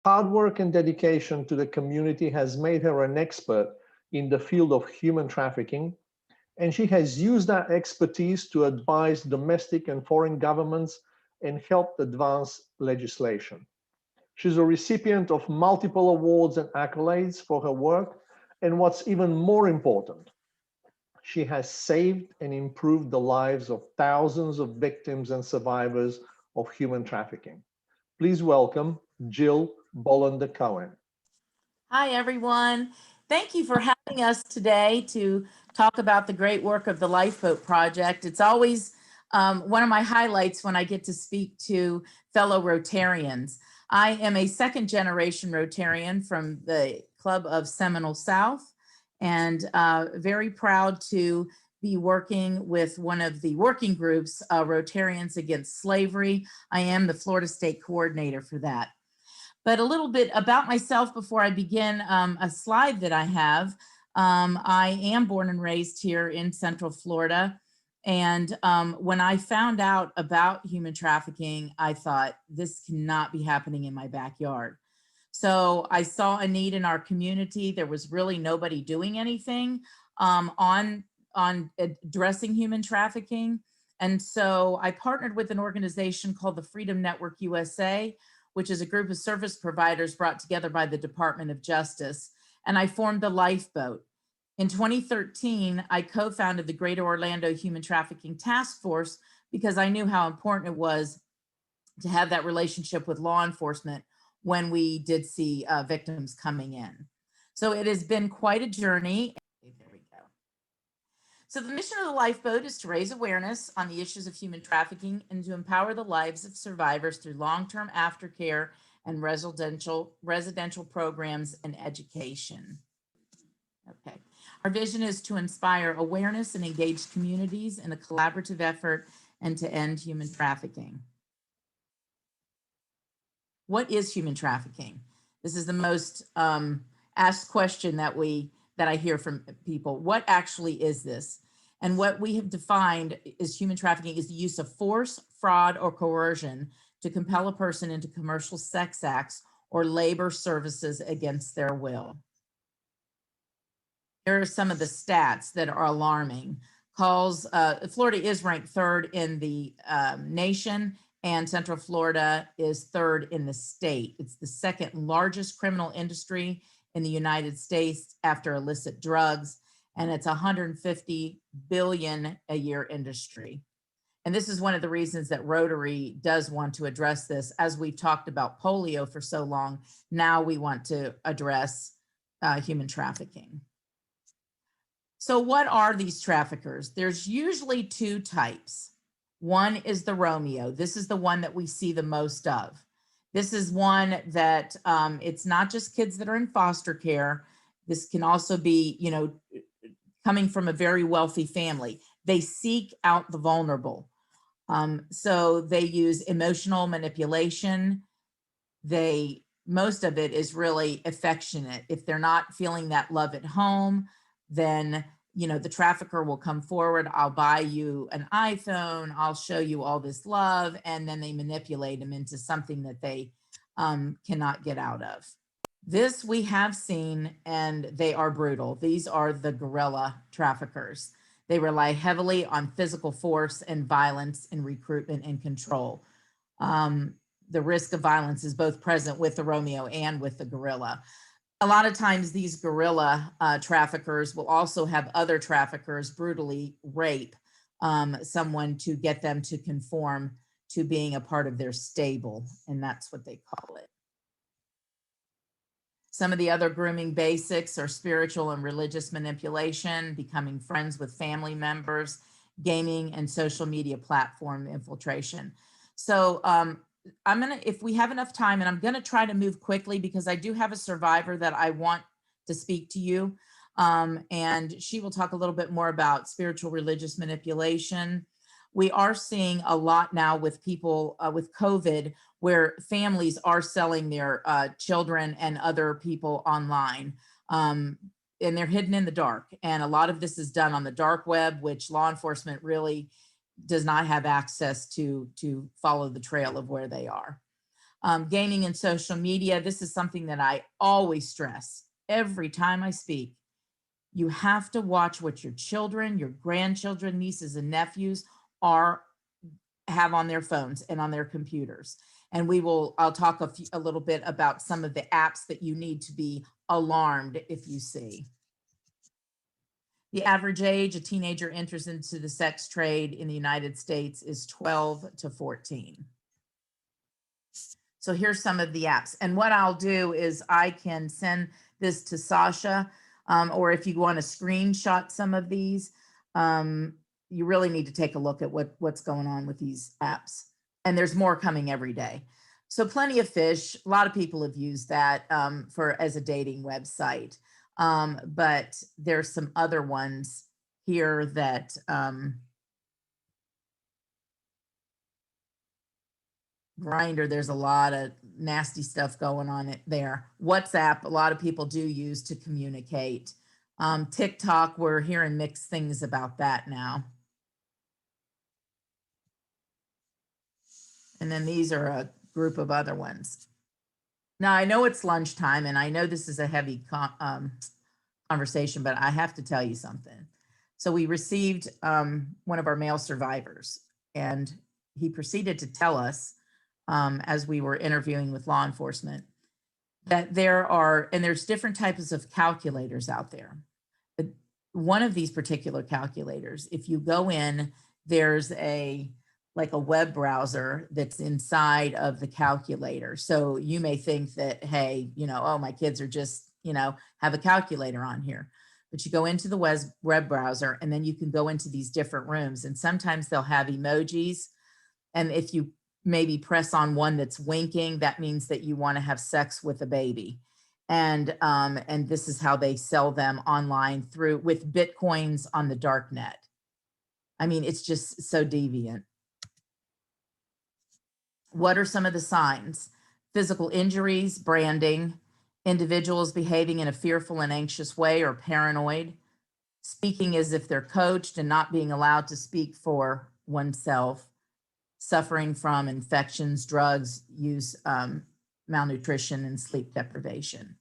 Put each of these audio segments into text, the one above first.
Hard work and dedication to the community has made her an expert in the field of human trafficking, and she has used that expertise to advise domestic and foreign governments and help advance legislation. She's a recipient of multiple awards and accolades for her work, and what's even more important, she has saved and improved the lives of thousands of victims and survivors of human trafficking. Please welcome Jill Bollander Cohen. Hi, everyone. Thank you for having us today to talk about the great work of the LifeBoat Project. It's always one of my highlights when I get to speak to fellow Rotarians. I am a second generation Rotarian from the Club of Seminole South, and very proud to be working with one of the working groups, Rotarians Against Slavery. I am the Florida State Coordinator for that. But a little bit about myself before I begin, a slide that I have. I am born and raised here in Central Florida. And when I found out about human trafficking, I thought, this cannot be happening in my backyard. So I saw a need in our community. There was really nobody doing anything on addressing human trafficking. And so I partnered with an organization called the Freedom Network USA, which is a group of service providers brought together by the Department of Justice, and I formed the LifeBoat. In 2013, I co-founded the Greater Orlando Human Trafficking Task Force because I knew how important it was to have that relationship with law enforcement when we did see victims coming in. So it has been quite a journey. There we go. So the mission of the LifeBoat is to raise awareness on the issues of human trafficking and to empower the lives of survivors through long-term aftercare and residential programs and education. Okay. Our vision is to inspire awareness and engage communities in a collaborative effort and to end human trafficking. What is human trafficking? This is the most asked question that I hear from people. What actually is this? And what we have defined as human trafficking is the use of force, fraud, or coercion to compel a person into commercial sex acts or labor services against their will. Here are some of the stats that are alarming. Florida is ranked third in the nation, and Central Florida is third in the state. It's the second largest criminal industry in the United States after illicit drugs, and it's 150 billion a year industry. And this is one of the reasons that Rotary does want to address this. As we've talked about polio for so long, now we want to address human trafficking. So what are these traffickers? There's usually two types. One is the Romeo. This is the one that we see the most of. This is one that it's not just kids that are in foster care. This can also be, coming from a very wealthy family. They seek out the vulnerable. So they use emotional manipulation. Most of it is really affectionate. If they're not feeling that love at home, then the trafficker will come forward. I'll buy you an iPhone. I'll show you all this love. And then they manipulate them into something that they cannot get out of. This we have seen, and they are brutal. These are the guerrilla traffickers. They rely heavily on physical force and violence in recruitment and control. The risk of violence is both present with the Romeo and with the guerrilla. A lot of times these guerrilla traffickers will also have other traffickers brutally rape someone to get them to conform to being a part of their stable, and that's what they call it. Some of the other grooming basics are spiritual and religious manipulation, becoming friends with family members, gaming, and social media platform infiltration. So if we have enough time, and I'm gonna try to move quickly because I do have a survivor that I want to speak to you. And she will talk a little bit more about spiritual religious manipulation. We are seeing a lot now with people with COVID, where families are selling their children and other people online, and they're hidden in the dark. And a lot of this is done on the dark web, which law enforcement really does not have access to follow the trail of where they are. Gaming and social media. This is something that I always stress every time I speak. You have to watch what your children, your grandchildren, nieces and nephews have on their phones and on their computers. And I'll talk a little bit about some of the apps that you need to be alarmed if you see. The average age a teenager enters into the sex trade in the United States is 12 to 14. So here's some of the apps. And what I'll do is I can send this to Sasha, or if you want to screenshot some of these, you really need to take a look at what's going on with these apps. And there's more coming every day. So Plenty of Fish, a lot of people have used that as a dating website. But there's some other ones here that Grindr, there's a lot of nasty stuff going on there. WhatsApp, a lot of people do use to communicate. TikTok, we're hearing mixed things about that now. And then these are a group of other ones. Now, I know it's lunchtime, and I know this is a heavy conversation, but I have to tell you something. So we received one of our male survivors, and he proceeded to tell us, as we were interviewing with law enforcement, that there's different types of calculators out there. But one of these particular calculators, if you go in, there's like a web browser that's inside of the calculator. So you may think that, hey, oh, my kids are just, have a calculator on here. But you go into the web browser, and then you can go into these different rooms. And sometimes they'll have emojis. And if you maybe press on one that's winking, that means that you want to have sex with a baby. And this is how they sell them online with Bitcoins on the dark net. I mean, it's just so deviant. What are some of the signs? Physical injuries, branding, individuals behaving in a fearful and anxious way or paranoid, speaking as if they're coached and not being allowed to speak for oneself, suffering from infections, drugs use, malnutrition, and sleep deprivation.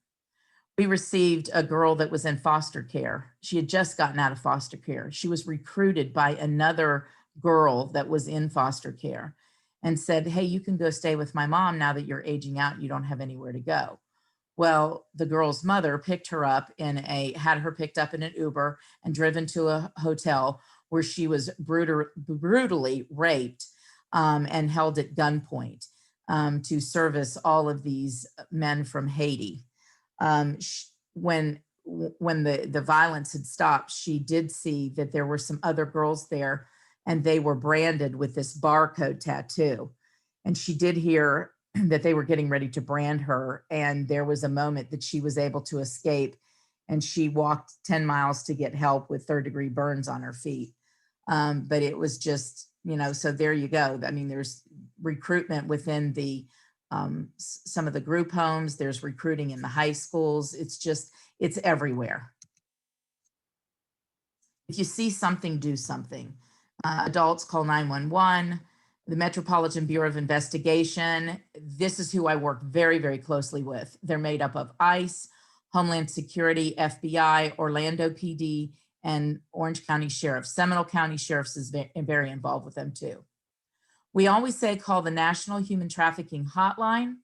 We received a girl that was in foster care. She had just gotten out of foster care. She was recruited by another girl that was in foster care and said, hey, you can go stay with my mom now that you're aging out and you don't have anywhere to go. Well, the girl's mother picked her up had her picked up in an Uber and driven to a hotel where she was brutally raped and held at gunpoint to service all of these men from Haiti. When the violence had stopped, she did see that there were some other girls there, and they were branded with this barcode tattoo. And she did hear that they were getting ready to brand her. And there was a moment that she was able to escape, and she walked 10 miles to get help with third-degree burns on her feet. But it was just, so there you go. I mean, there's recruitment within some of the group homes. There's recruiting in the high schools. It's everywhere. If you see something, do something. Adults, call 911. The Metropolitan Bureau of Investigation. This is who I work very, very closely with. They're made up of ICE, Homeland Security, FBI, Orlando PD, and Orange County Sheriff. Seminole County Sheriff's is very involved with them too. We always say call the National Human Trafficking Hotline,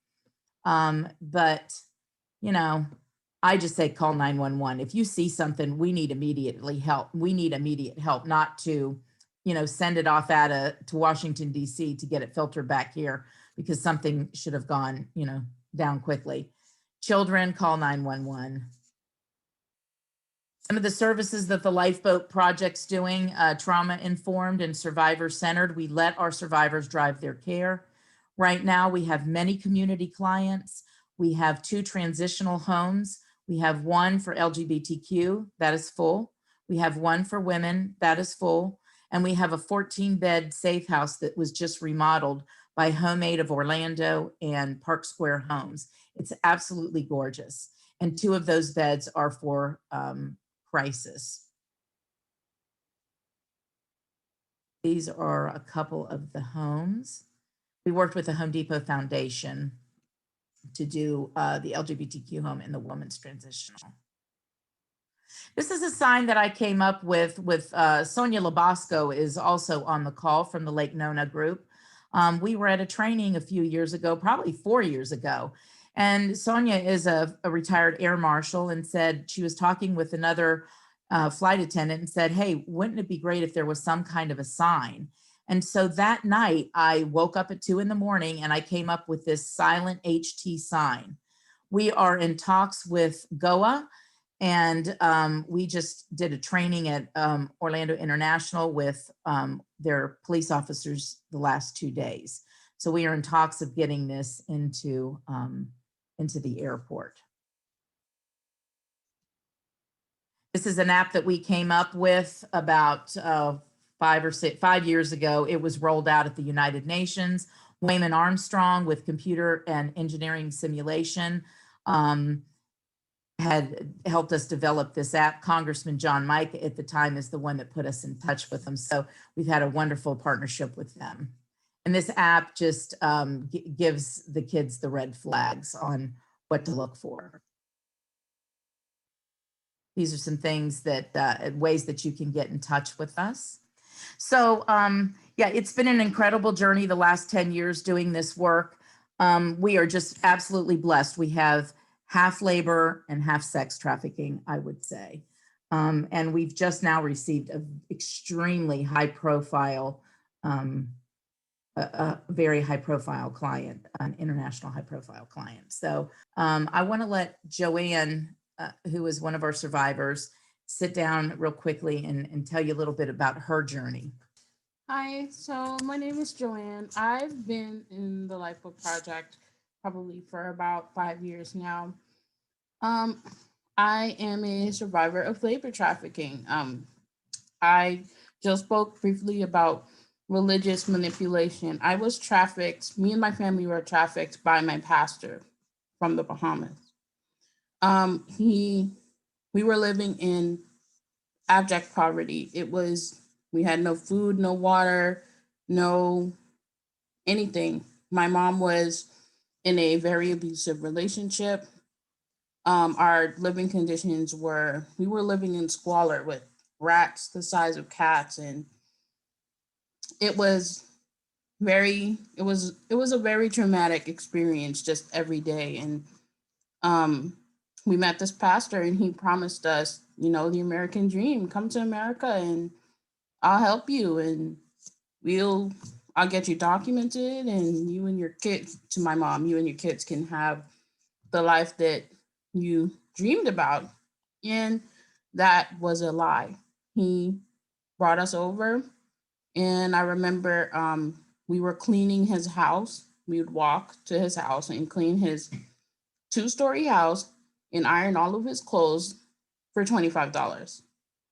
but I just say call 911. If you see something, we need immediate help, not to send it off to Washington, D.C. to get it filtered back here, because something should have gone down quickly. Children, call 911. Some of the services that the LifeBoat Project's doing, trauma-informed and survivor-centered. We let our survivors drive their care. Right now, we have many community clients. We have 2 transitional homes. We have 1 for LGBTQ, that is full. We have 1 for women, that is full. And we have a 14-bed safe house that was just remodeled by Homemade of Orlando and Park Square Homes. It's absolutely gorgeous. And 2 of those beds are for crisis. These are a couple of the homes. We worked with the Home Depot Foundation to do the LGBTQ home in the woman's transitional. This is a sign that I came up with Sonia Labasco is also on the call from the Lake Nona group. We were at a training a few years ago, probably 4 years ago. And Sonia is a retired air marshal and said she was talking with another flight attendant and said, hey, wouldn't it be great if there was some kind of a sign? And so that night I woke up at 2 a.m. and I came up with this silent HT sign. We are in talks with GOA, and we just did a training at Orlando International with their police officers the last 2 days. So we are in talks of getting this into the airport. This is an app that we came up with about 5 years ago. It was rolled out at the United Nations. Wayman Armstrong with computer and engineering simulation had helped us develop this app. Congressman John Mike at the time is the one that put us in touch with them. So we've had a wonderful partnership with them. And this app just gives the kids the red flags on what to look for. These are some things that, ways that you can get in touch with us. So yeah, it's been an incredible journey the last 10 years doing this work. We are just absolutely blessed. We have half labor and half sex trafficking, I would say. And we've just now received an extremely high profile, a very high profile client, an international high profile client. So I wanna let Joanne, who is one of our survivors, sit down real quickly and tell you a little bit about her journey. Hi, so my name is Joanne. I've been in the LifeBoat project probably for about 5 years now. I am a survivor of labor trafficking. I just spoke briefly about religious manipulation. I was trafficked, me and my family were trafficked by my pastor from the Bahamas. We were living in abject poverty. We had no food, no water, no anything. My mom was in a very abusive relationship. Our living conditions we were living in squalor with rats the size of cats, and it was a very traumatic experience just every day. And we met this pastor and he promised us, the American dream, come to America and I'll help you and I'll get you documented, and you and your kids, to my mom, you and your kids can have the life that you dreamed about. And that was a lie. He brought us over, and I remember we were cleaning his house. We would walk to his house and clean his 2-story house and iron all of his clothes for $25.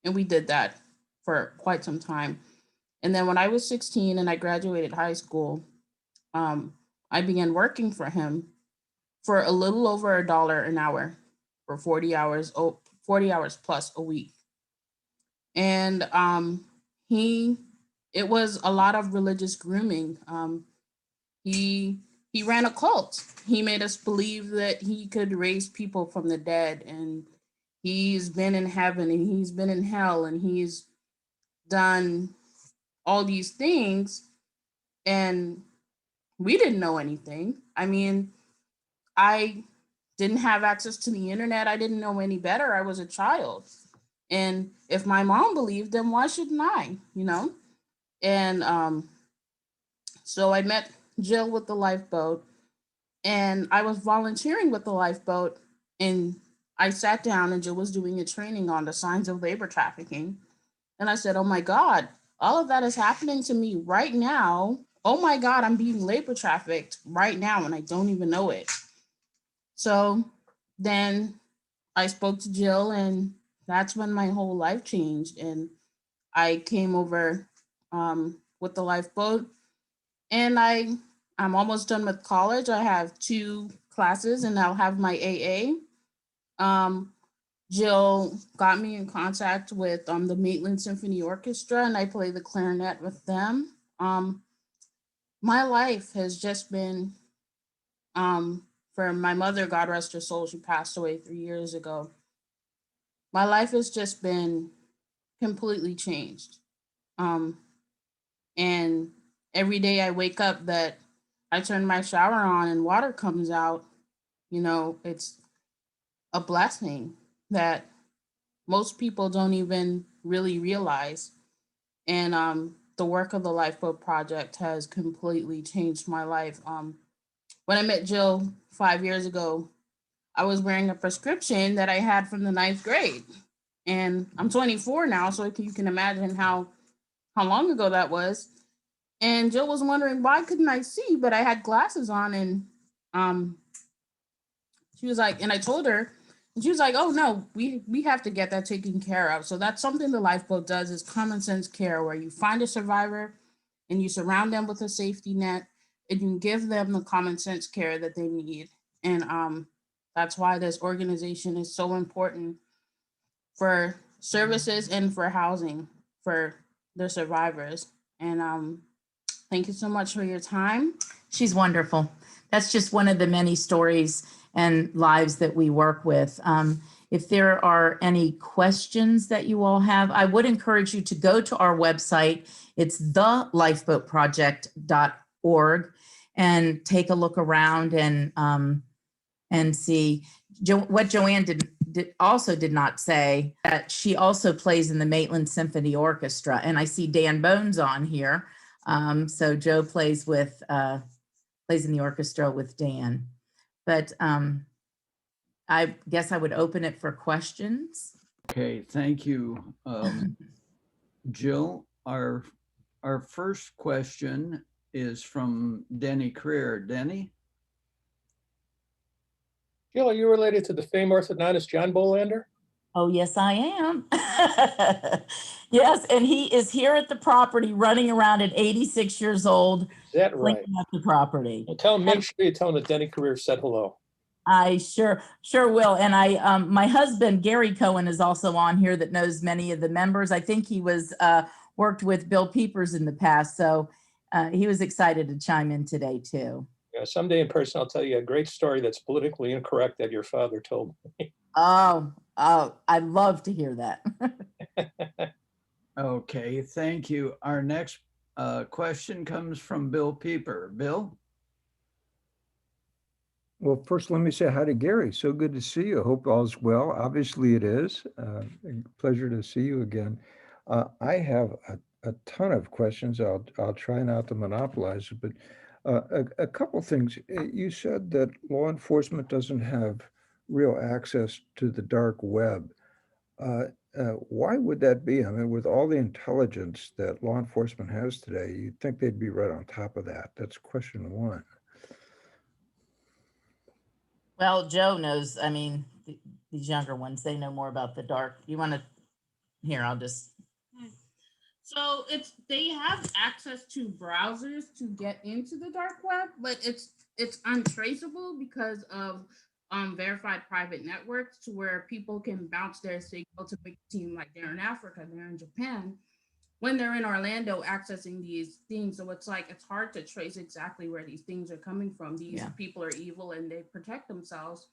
And we did that for quite some time. And then when I was 16 and I graduated high school, I began working for him for a little over $1 an hour for 40 hours plus a week. And it was a lot of religious grooming. He ran a cult. He made us believe that he could raise people from the dead, and he's been in heaven and he's been in hell and he's done all these things, and we didn't know anything. I mean, I didn't have access to the internet. I didn't know any better. I was a child. And if my mom believed, then why shouldn't I, And so I met Jill with the LifeBoat, and I was volunteering with the LifeBoat, and I sat down and Jill was doing a training on the signs of labor trafficking. And I said, oh my God, all of that is happening to me right now. Oh my God, I'm being labor trafficked right now and I don't even know it. So then I spoke to Jill, and that's when my whole life changed. And I came over with the LifeBoat, and I'm almost done with college. I have 2 classes and I'll have my AA. Jill got me in contact with the Maitland Symphony Orchestra, and I play the clarinet with them. My life has just been for my mother, God rest her soul, she passed away 3 years ago. My life has just been completely changed. And every day I wake up that I turn my shower on and water comes out, it's a blessing that most people don't even really realize. And the work of the Lifeboat Project has completely changed my life. When I met Jill 5 years ago, I was wearing a prescription that I had from the 9th grade. And I'm 24 now, so you can imagine how long ago that was. And Jill was wondering why couldn't I see, but I had glasses on, and she was like, and I told her, and she was like, "Oh no, we have to get that taken care of." So that's something the Lifeboat does, is common sense care, where you find a survivor and you surround them with a safety net and you give them the common sense care that they need. And that's why this organization is so important for services and for housing for the survivors. And thank you so much for your time. She's wonderful. That's just one of the many stories and lives that we work with. If there are any questions that you all have, I would encourage you to go to our website. It's thelifeboatproject.org and take a look around and see. What Joanne did not say, that she also plays in the Maitland Symphony Orchestra. And I see Dan Bones on here. So Joe plays in the orchestra with Dan. But I guess I would open it for questions. Okay, thank you. Jill, our first question is from Denny Creer. Denny? Jill, are you related to the famous orthodontist John Bolander? Oh, yes, I am. Yes, and he is here at the property running around at 86 years old. Is that right? Cleaning up the property. Well, make sure you tell him that Denny Career said hello. I sure will. And my husband, Gary Cohen, is also on here, that knows many of the members. I think he was worked with Bill Peepers in the past. So he was excited to chime in today too. Yeah, someday in person, I'll tell you a great story that's politically incorrect that your father told me. Oh, I'd love to hear that. Okay, thank you. Our next question comes from Bill Peeper. Bill? Well, first, let me say hi to Gary. So good to see you. I hope all's well. Obviously, it is. A pleasure to see you again. I have a ton of questions. I'll try not to monopolize it, but a couple things. You said that law enforcement doesn't have real access to the dark web. Why would that be? I mean, with all the intelligence that law enforcement has today, you'd think they'd be right on top of that. That's question one. Well, Joe knows, I mean, these younger ones, they know more about the dark. You want to, here, I'll just. So they have access to browsers to get into the dark web, but it's untraceable because of verified private networks, to where people can bounce their signal to make it seem like they're in Africa, they're in Japan, when they're in Orlando accessing these things. So it's hard to trace exactly where these things are coming from. These people are evil and they protect themselves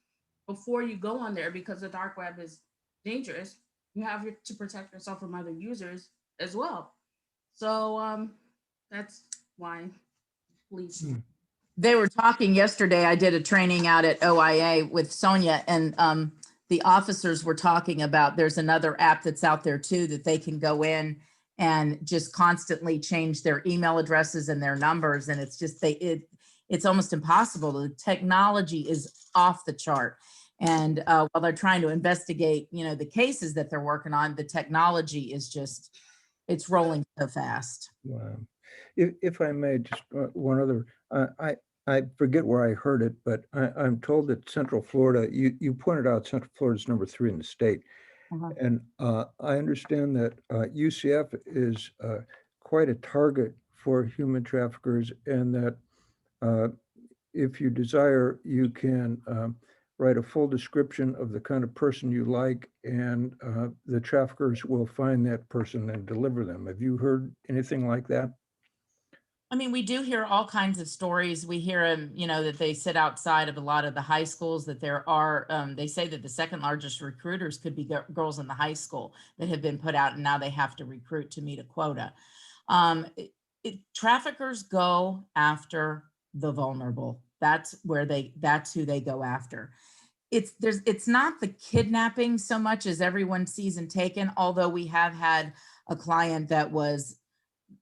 before you go on there, because the dark web is dangerous. You have to protect yourself from other users as well. So that's why police. They were talking yesterday. I did a training out at OIA with Sonia, and the officers were talking about, there's another app that's out there too, that they can go in and just constantly change their email addresses and their numbers. And it's just, it's almost impossible. The technology is off the chart. And while they're trying to investigate, the cases that they're working on, the technology is just, it's rolling so fast. Wow. If I may, just one other, I forget where I heard it, but I'm told that Central Florida, you pointed out Central Florida is number 3 in the state. And I understand that UCF is quite a target for human traffickers, and that if you desire, you can write a full description of the kind of person you like, and the traffickers will find that person and deliver them. Have you heard anything like that? I mean, we do hear all kinds of stories. We hear, you know, that they sit outside of a lot of the high schools, that there are, they say that the second largest recruiters could be girls in the high school that have been put out, and now they have to recruit to meet a quota. Traffickers go after the vulnerable. That's who they go after. It's not the kidnapping so much as everyone sees and taken, although we have had a client that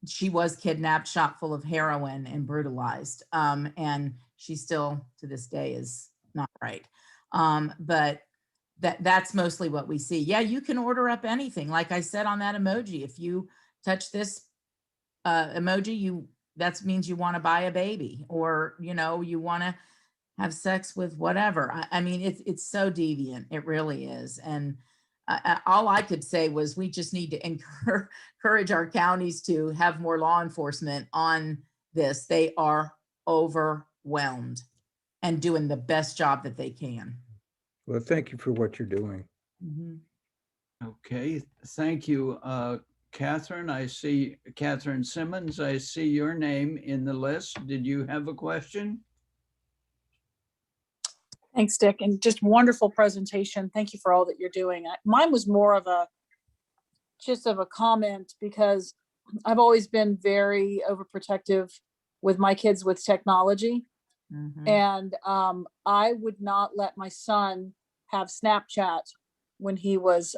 she was kidnapped, shot full of heroin, and brutalized. And she still to this day is not right. But that's mostly what we see. Yeah, you can order up anything. Like I said on that emoji, if you touch this emoji, that means you want to buy a baby, or, you know, you want to have sex with whatever. I mean, it's so deviant. It really is. And all I could say was we just need to encourage our counties to have more law enforcement on this. They are overwhelmed and doing the best job that they can. Well, thank you for what you're doing. Mhm. Okay, thank you. Catherine, I see Catherine Simmons. I see your name in the list. Did you have a question? Thanks, Dick, and just wonderful presentation. Thank you for all that you're doing. Mine was more of a comment, because I've always been very overprotective with my kids with technology. Mhm. And I would not let my son have Snapchat when he was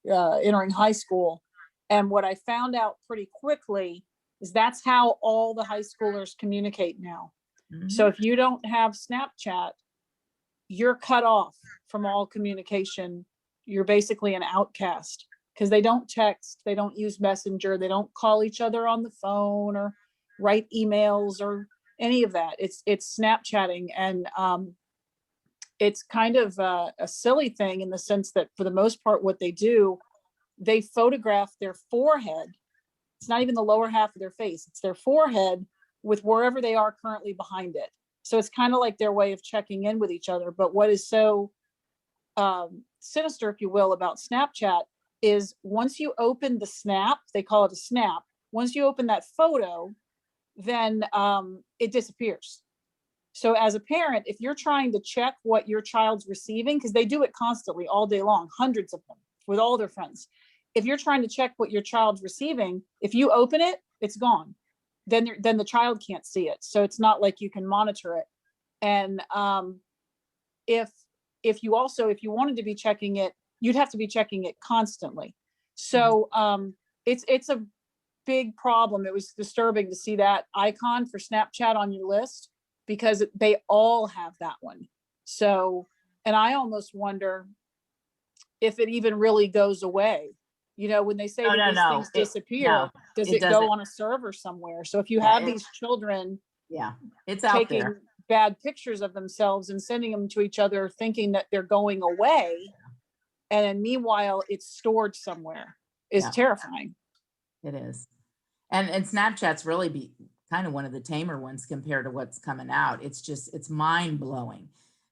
entering high school. And what I found out pretty quickly is that's how all the high schoolers communicate now. Mhm. So if you don't have Snapchat, you're cut off from all communication. You're basically an outcast, because they don't text, they don't use Messenger, they don't call each other on the phone or write emails or any of that. It's Snapchatting. And it's kind of a silly thing in the sense that for the most part, what they do, they photograph their forehead. It's not even the lower half of their face, it's their forehead with wherever they are currently behind it. So it's kind of like their way of checking in with each other. But what is so sinister, if you will, about Snapchat is once you open the snap, they call it a snap. Once you open that photo, then it disappears. So as a parent, if you're trying to check what your child's receiving, because they do it constantly all day long, hundreds of them with all their friends. If you're trying to check what your child's receiving, if you open it, it's gone. Then the child can't see it. So it's not like you can monitor it. And if you wanted to be checking it, you'd have to be checking it constantly. So it's a big problem. It was disturbing to see that icon for Snapchat on your list, because they all have that one. So, and I almost wonder if it even really goes away. You know, when they say that these things disappear, does it go on a server somewhere? So if you have these children, it's out taking there. bad pictures of themselves and sending them to each other, thinking that they're going away, and then meanwhile it's stored somewhere, is terrifying. It is. And Snapchat's really kind of one of the tamer ones compared to what's coming out. It's mind blowing.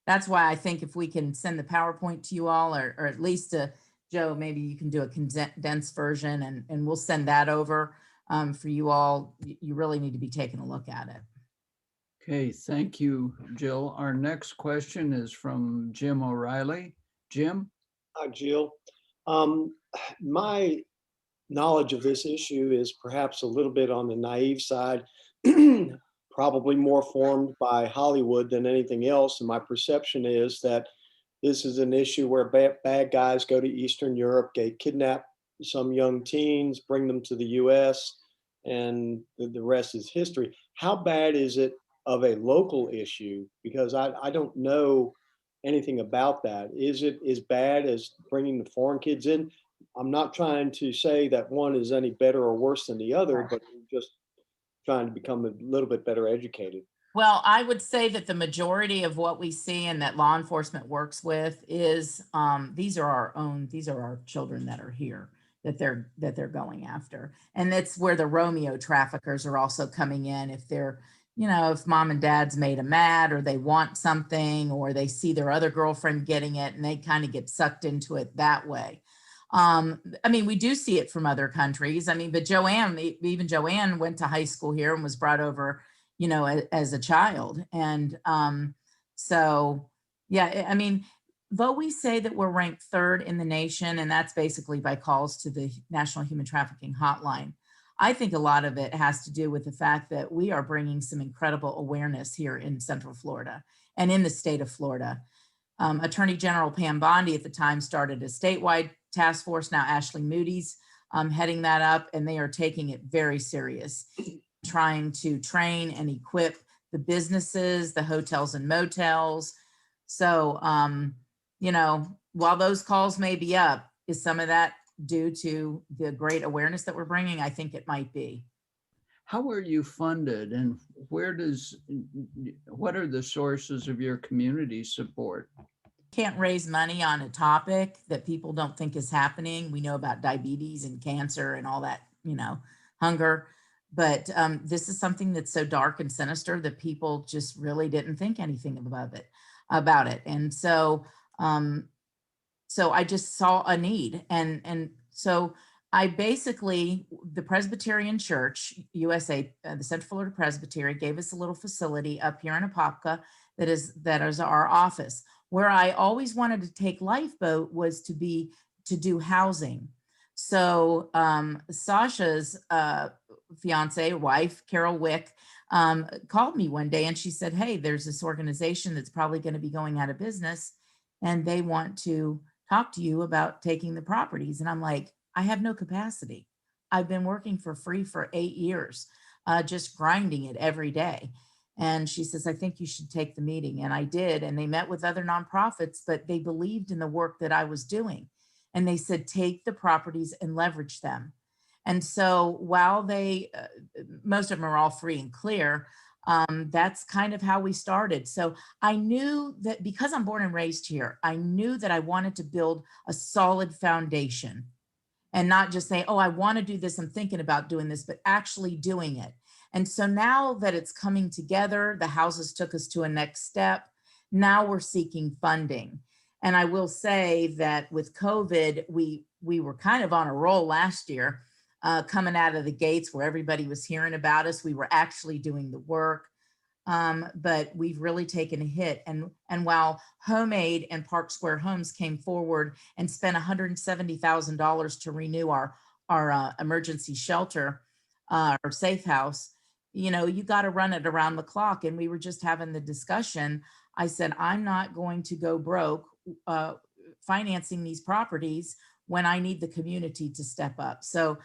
That's why I think if we can send the PowerPoint to you all, or at least to Joe, maybe you can do a condensed version, and we'll send that over for you all. You really need to be taking a look at it. Okay, thank you, Jill. Our next question is from Jim O'Reilly. Jim? Hi, Jill. My knowledge of this issue is perhaps a little bit on the naive side, probably more formed by Hollywood than anything else. And my perception is that this is an issue where bad guys go to Eastern Europe, they kidnap some young teens, bring them to the US, and the rest is history. How bad is it of a local issue? Because I don't know anything about that. Is it as bad as bringing the foreign kids in? I'm not trying to say that one is any better or worse than the other, but just trying to become a little bit better educated. Well, I would say that the majority of what we see and that law enforcement works with is these are our children that are here, that they're going after. And that's where the Romeo traffickers are also coming in. If they're, if mom and dad's made them mad, or they want something, or they see their other girlfriend getting it, and they kind of get sucked into it that way. I mean, we do see it from other countries. I mean, but Joanne, even Joanne went to high school here and was brought over, you know, as a child. And so, yeah, I mean, though we say that we're ranked third in the nation, and that's basically by calls to the National Human Trafficking Hotline, I think a lot of it has to do with the fact that we are bringing some incredible awareness here in Central Florida and in the state of Florida. Attorney General Pam Bondi at the time started a statewide task force. Now Ashley Moody's heading that up, and they are taking it very serious, trying to train and equip the businesses, the hotels and motels. So, you know, while those calls may be up, is some of that due to the great awareness that we're bringing? I think it might be. How are you funded, and what are the sources of your community support? Can't raise money on a topic that people don't think is happening. We know about diabetes and cancer and all that, you know, hunger. But this is something that's so dark and sinister that people just really didn't think anything about it. And so, so I just saw a need. And so I basically, the Presbyterian Church, USA, the Central Florida Presbytery, gave us a little facility up here in Apopka that is our office. Where I always wanted to take LifeBoat was to do housing. So Sasha's fiance, wife, Carol Wick, called me one day and she said, hey, there's this organization that's probably going to be going out of business and they want to talk to you about taking the properties. And I'm like, I have no capacity. I've been working for free for 8 years, just grinding it every day. And she says, I think you should take the meeting. And I did. And they met with other nonprofits, but they believed in the work that I was doing. And they said, take the properties and leverage them. And so while they, most of them are all free and clear, that's kind of how we started. So I knew that because I'm born and raised here, I knew that I wanted to build a solid foundation and not just say, oh, I want to do this, I'm thinking about doing this, but actually doing it. And so now that it's coming together, the houses took us to a next step. Now we're seeking funding. And I will say that with COVID, we were kind of on a roll last year, coming out of the gates where everybody was hearing about us. We were actually doing the work, but we've really taken a hit. And while Homemade and Park Square Homes came forward and spent $170,000 to renew our emergency shelter, our safe house, you know, you got to run it around the clock. And we were just having the discussion. I said, I'm not going to go broke financing these properties when I need the community to step up. So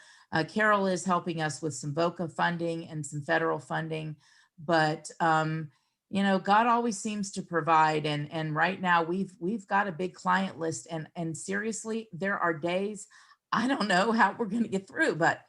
Carol is helping us with some VOCA funding and some federal funding, but you know, God always seems to provide. And right now we've got a big client list, and seriously, there are days I don't know how we're going to get through, but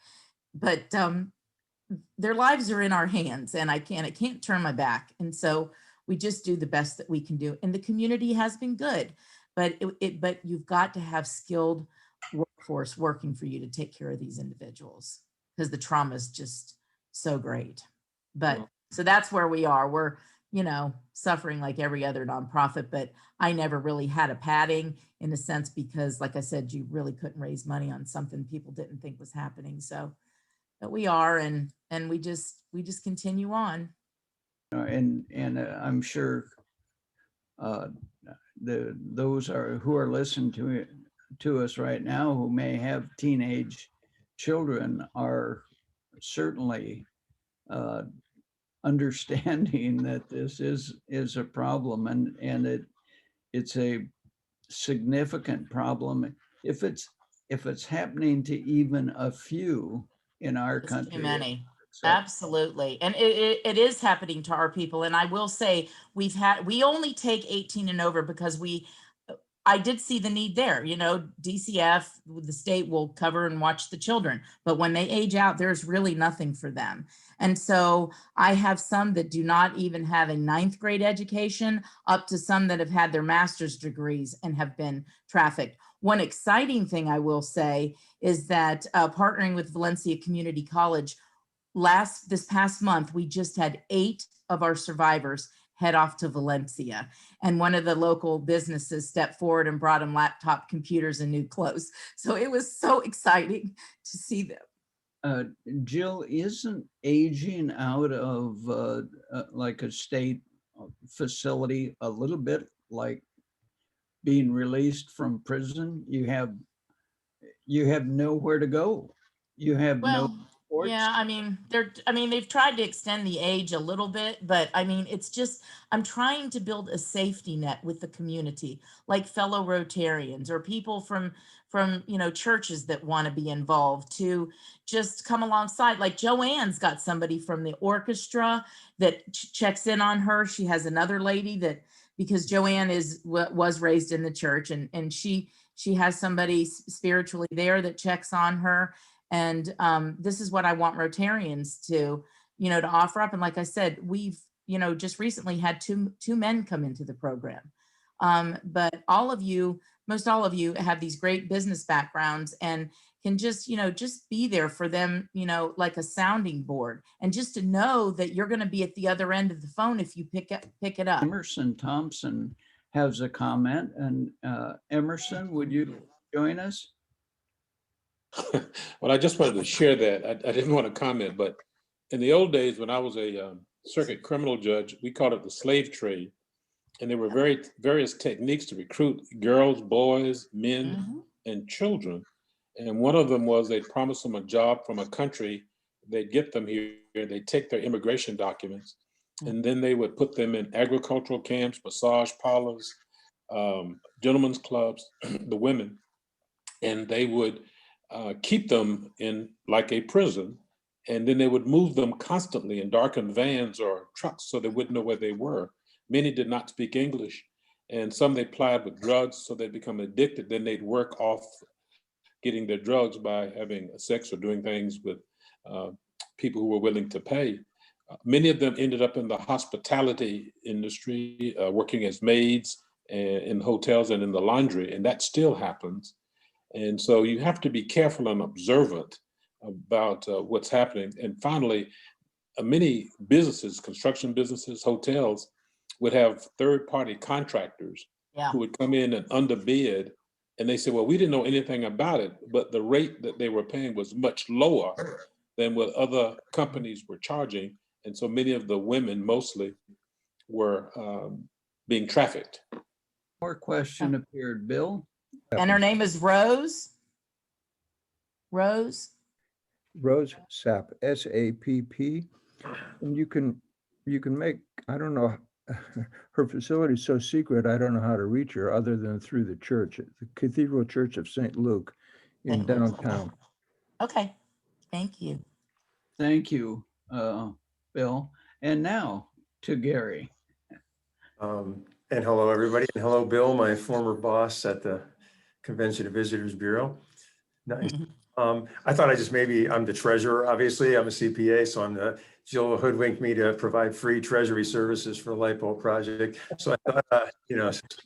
their lives are in our hands, and I can't turn my back. And so we just do the best that we can do. And the community has been good, but but you've got to have skilled workforce working for you to take care of these individuals, because the trauma is just so great. But so that's where we are. We're, you know, suffering like every other nonprofit, but I never really had a padding in a sense, because like I said, you really couldn't raise money on something people didn't think was happening. So but we are, and we just continue on. And I'm sure those who are listening to us right now who may have teenage children are certainly understanding that this is a problem, and it's a significant problem if it's happening to even a few in our country. Too many. Absolutely. And it is happening to our people. And I will say we only take 18 and over because I did see the need there. You know, DCF, the state will cover and watch the children, but when they age out, there's really nothing for them. And so I have some that do not even have a 9th grade education, up to some that have had their master's degrees and have been trafficked. One exciting thing I will say is that partnering with Valencia Community College, this past month, we just had 8 of our survivors head off to Valencia. And one of the local businesses stepped forward and brought him laptop computers and new clothes. So it was so exciting to see them. Jill, isn't aging out of like a state facility a little bit like being released from prison? You have nowhere to go. You have no Well, sports. yeah, I mean, they've tried to extend the age a little bit, but I mean, it's just, I'm trying to build a safety net with the community, like fellow Rotarians or people from, churches that want to be involved to just come alongside. Like Joanne's got somebody from the orchestra that checks in on her. She has another lady that, because Joanne was raised in the church, and she has somebody spiritually there that checks on her. And this is what I want Rotarians to, to offer up. And like I said, we've, just recently had two men come into the program. But most all of you have these great business backgrounds and can just, just be there for them, like a sounding board, and just to know that you're going to be at the other end of the phone if you pick it up. Emerson Thompson has a comment, and Emerson, would you join us? Well, I just wanted to share that. I didn't want to comment, but in the old days when I was a circuit criminal judge, we called it the slave trade. And there were various techniques to recruit girls, boys, men, and children. And one of them was they'd promise them a job from a country, they'd get them here, they'd take their immigration documents, and then they would put them in agricultural camps, massage parlors, gentlemen's clubs, the women, and they would keep them in like a prison, and then they would move them constantly in darkened vans or trucks so they wouldn't know where they were. Many did not speak English, and some they plied with drugs, so they become addicted. Then they'd work off getting their drugs by having sex or doing things with people who were willing to pay. Many of them ended up in the hospitality industry, working as maids in hotels and in the laundry, and that still happens. And so you have to be careful and observant about what's happening. And finally, many businesses, construction businesses, hotels, would have third-party contractors who would come in and underbid. And they said, well, we didn't know anything about it, but the rate that they were paying was much lower than what other companies were charging. And so many of the women mostly were being trafficked. More question appeared, Bill. And her name is Rose. Rose Sapp, S-A-P-P. And you can make, I don't know, her facility is so secret, I don't know how to reach her other than through the church, the Cathedral Church of St. Luke in downtown. Okay, thank you. Thank you, Bill. And now to Gary. And hello, everybody. And hello, Bill, my former boss at the Convention and Visitors Bureau. Nice. I thought I'm the treasurer, obviously. I'm a CPA, so Jill hoodwinked me to provide free treasury services for the LifeBoat project. So I thought, she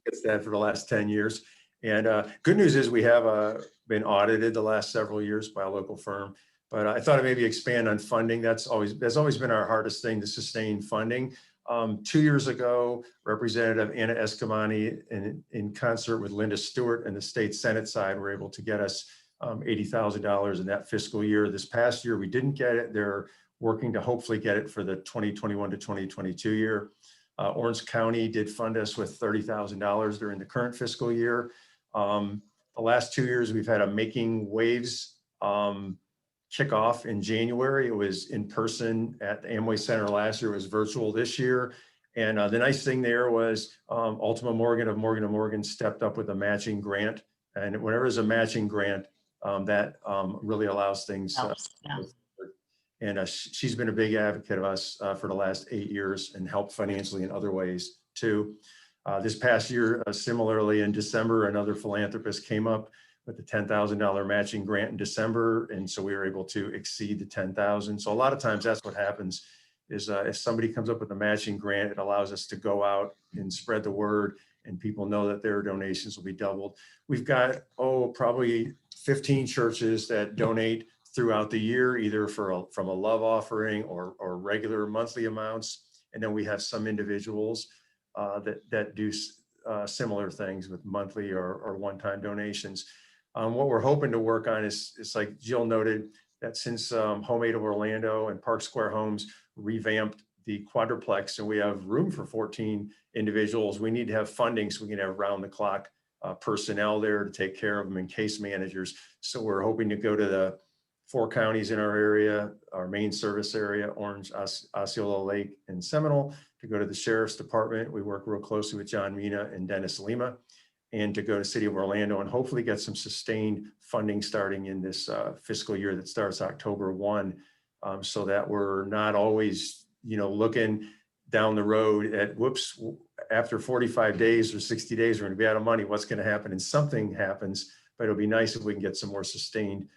gets that for the last 10 years. And good news is we have been audited the last several years by a local firm. But I thought I'd maybe expand on funding. That's always been our hardest thing, to sustain funding. 2 years ago, Representative Anna Escamani, in concert with Linda Stewart and the state Senate side, were able to get us $80,000 in that fiscal year. This past year, we didn't get it. They're working to hopefully get it for the 2021 to 2022 year. Orange County did fund us with $30,000 during the current fiscal year. The last 2 years, we've had a Making Waves kickoff in January. It was in person at the Amway Center last year. It was virtual this year. And the nice thing there was Ultima Morgan of Morgan & Morgan stepped up with a matching grant. And whenever there's a matching grant, that really allows things. And she's been a big advocate of us for the last 8 years and helped financially in other ways too. This past year, similarly in December, another philanthropist came up with the $10,000 matching grant in December. And so we were able to exceed the 10,000. So a lot of times that's what happens is if somebody comes up with a matching grant, it allows us to go out and spread the word, and people know that their donations will be doubled. We've got, probably 15 churches that donate throughout the year, either from a love offering or regular monthly amounts. And then we have some individuals that do similar things with monthly or one-time donations. What we're hoping to work on is like Jill noted, that since Home Aid of Orlando and Park Square Homes revamped the quadruplex and we have room for 14 individuals, we need to have funding so we can have round-the-clock personnel there to take care of them and case managers. So we're hoping to go to the 4 counties in our area, our main service area, Orange, Osceola Lake, and Seminole, to go to the Sheriff's Department. We work real closely with John Mina and Dennis Lima, and to go to City of Orlando and hopefully get some sustained funding starting in this fiscal year that starts October 1, so that we're not always, looking down the road at, whoops, after 45 days or 60 days, we're going to be out of money. What's going to happen? And something happens, but it'll be nice if we can get some more sustained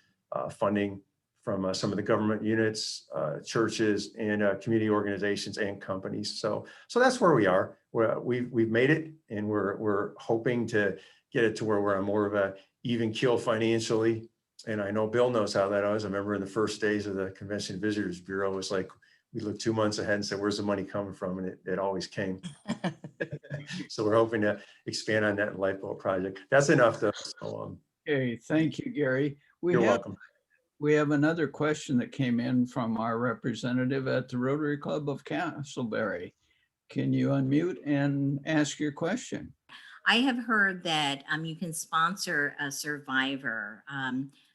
funding from some of the government units, churches, and community organizations and companies. So that's where we are. We've made it, and we're hoping to get it to where we're on more of a even keel financially. And I know Bill knows how that is. I remember in the first days of the Convention and Visitors Bureau, it was like we looked 2 months ahead and said, "Where's the money coming from?" And it always came. So we're hoping to expand on that LifeBoat project. That's enough, though. So, Okay, thank you, Gary. you're welcome. We have another question that came in from our representative at the Rotary Club of Castleberry. Can you unmute and ask your question? I have heard that you can sponsor a survivor,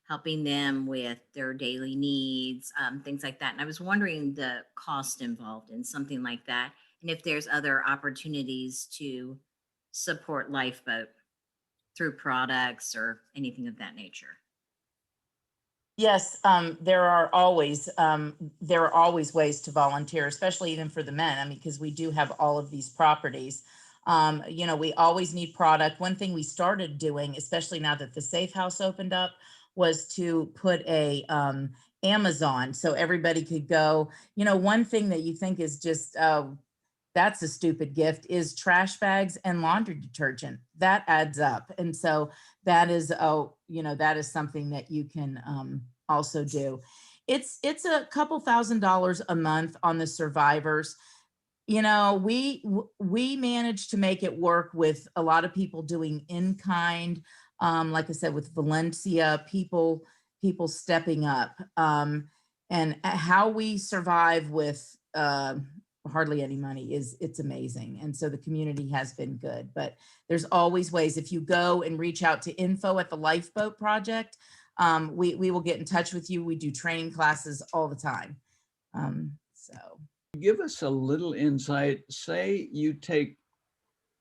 helping them with their daily needs, things like that. And I was wondering the cost involved in something like that, and if there's other opportunities to support LifeBoat through products or anything of that nature. Yes, there are always ways to volunteer, especially even for the men. I mean, because we do have all of these properties. We always need product. One thing we started doing, especially now that the Safe House opened up, was to put a Amazon so everybody could go. One thing that you think is just that's a stupid gift is trash bags and laundry detergent. That adds up. And so that is, that is something that you can also do. It's a couple $1,000s a month on the survivors. We managed to make it work with a lot of people doing in kind. Like I said, with Valencia, people stepping up, and how we survive with hardly any money it's amazing. And so the community has been good, but there's always ways. If you go and reach out to info at the LifeBoat Project, we will get in touch with you. We do training classes all the time. So give us a little insight. Say you take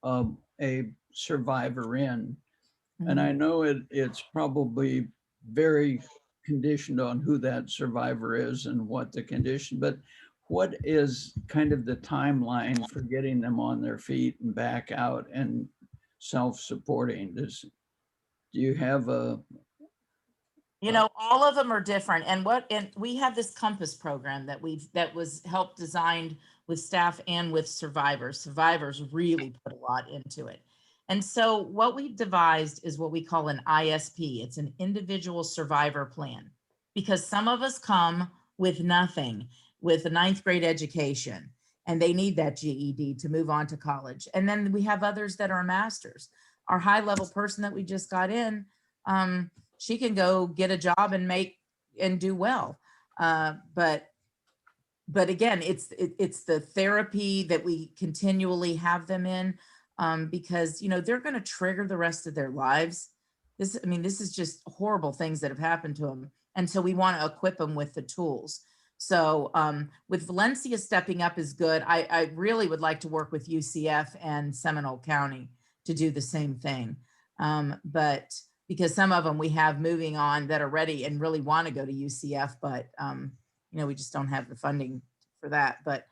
a survivor in, and I know it's probably very conditioned on who that survivor is and what the condition, but what is kind of the timeline for getting them on their feet and back out and self-supporting? Do you have a... all of them are different. And we have this Compass program that was helped designed with staff and with survivors. Survivors really put a lot into it. And so what we've devised is what we call an ISP. It's an individual survivor plan, because some of us come with nothing, with a 9th grade education, and they need that GED to move on to college. And then we have others that are masters. Our high level person that we just got in, she can go get a job and do well. But again, it's the therapy that we continually have them in, because they're going to trigger the rest of their lives. This is just horrible things that have happened to them, and so we want to equip them with the tools. So with Valencia stepping up is good. I really would like to work with UCF and Seminole County to do the same thing, but because some of them we have moving on that are ready and really want to go to UCF, but we just don't have the funding for that. But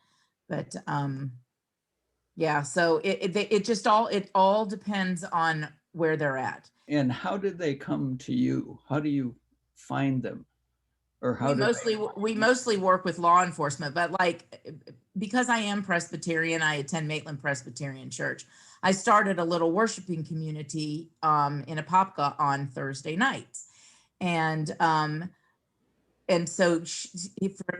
yeah, so it all depends on where they're at. And how did they come to you? How do you find them? Or how we mostly work with law enforcement, but because I am Presbyterian, I attend Maitland Presbyterian Church. I started a little worshiping community in Apopka on Thursday nights, and and so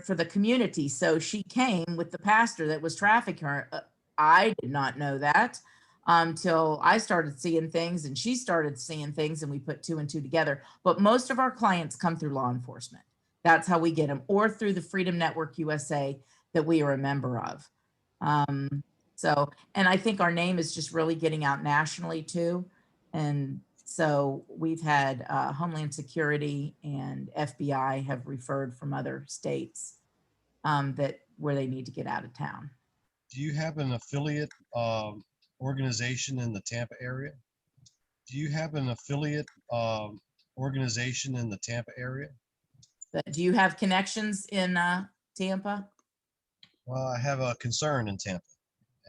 for the community. So she came with the pastor that was trafficking her. I did not know that till I started seeing things and she started seeing things, and we put two and two together. But most of our clients come through law enforcement. That's how we get them, or through the Freedom Network USA that we are a member of. So, and I think our name is just really getting out nationally too. And so we've had Homeland Security and FBI have referred from other states that where they need to get out of town. Do you have an affiliate organization in the Tampa area? Do you have an affiliate organization in the Tampa area? Do you have connections in Tampa? Well, I have a concern in Tampa,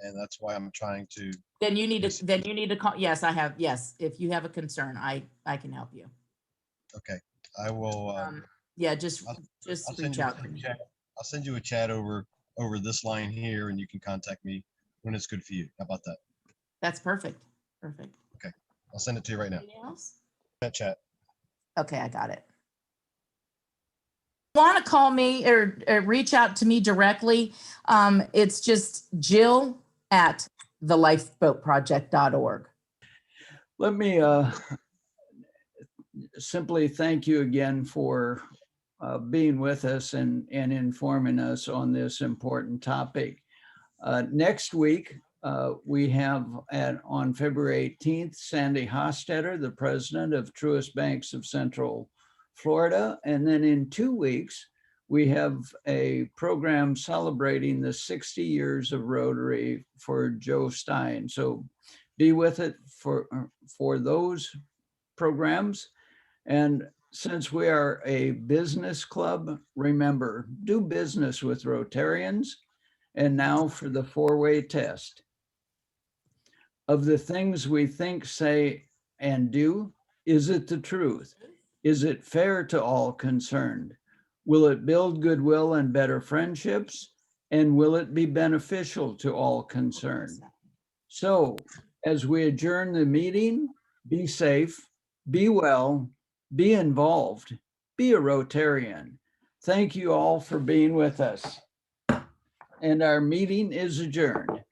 and that's why I'm trying to. Then you need to. Then you need to call. Yes, I have. Yes, if you have a concern, I can help you. Okay, I will. Yeah, just I'll reach out to me. I'll send you a chat over this line here, and you can contact me when it's good for you. How about that? That's perfect. Perfect. Okay, I'll send it to you right now. Anything else? Chat. Okay, I got it. Want to call me or reach out to me directly, it's just jill@thelifeboatproject.org. Let me simply thank you again for being with us and informing us on this important topic. Next week, we have on February 18th, Sandy Hostetter, the president of Truist Banks of Central Florida. And then in 2 weeks, we have a program celebrating the 60 years of Rotary for Joe Stein. So be with it for those programs. And since we are a business club, remember, do business with Rotarians. And now for the four-way test. Of the things we think, say, and do, is it the truth? Is it fair to all concerned? Will it build goodwill and better friendships? And will it be beneficial to all concerned? So as we adjourn the meeting, be safe, be well, be involved, be a Rotarian. Thank you all for being with us. And our meeting is adjourned.